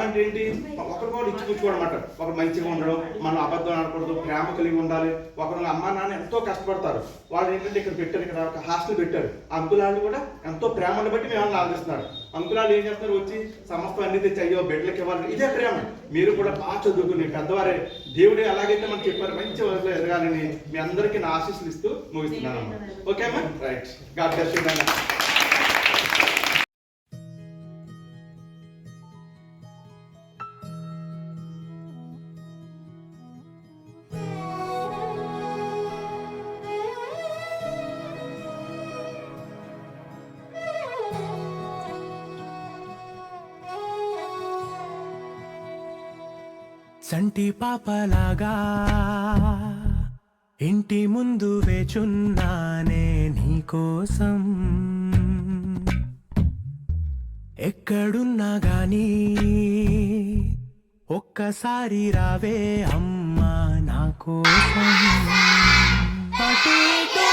అంటే ఏంటి, ఒకరికొకరు ఇచ్చిపుచ్చుకోవడం అనమాట. ఒకరు మంచిగా ఉండడం, మనం అబద్ధం ఆడకూడదు, ప్రేమ కలిగి ఉండాలి. ఒకరు అమ్మ నాన్న ఎంతో కష్టపడతారు, వాళ్ళు ఏంటంటే ఇక్కడ పెట్టారు, ఇక్కడ ఒక హాస్టల్ పెట్టారు. అంకులాళ్ళు కూడా ఎంతో ప్రేమను బట్టి మేము ఆలోచిస్తున్నారు. అంకులాలు ఏం చేస్తున్నారు, వచ్చి సమస్తం అన్ని తెచ్చి అయ్యో బిడ్డలకి ఇవ్వాలి, ఇదే ప్రేమ. మీరు కూడా బాగా చదువుకుని పెద్దవారే, దేవుడు ఎలాగైతే మనకు చెప్పారు మంచి వరకు ఎదగాలని మీ అందరికీ నా ఆశీస్సులు ఇస్తూ ముగిస్తున్నాను అమ్మా. ఓకే అమ్మా, రైట్. గాడ్ బ్లెస్ యు నాన్న. సంటి పాపలాగా ఇంటి ముందు వేచున్నానే నీకోసం, ఎక్కడున్నా గానీ ఒక్కసారి రావే అమ్మా నా కోసం. అటు ఇటు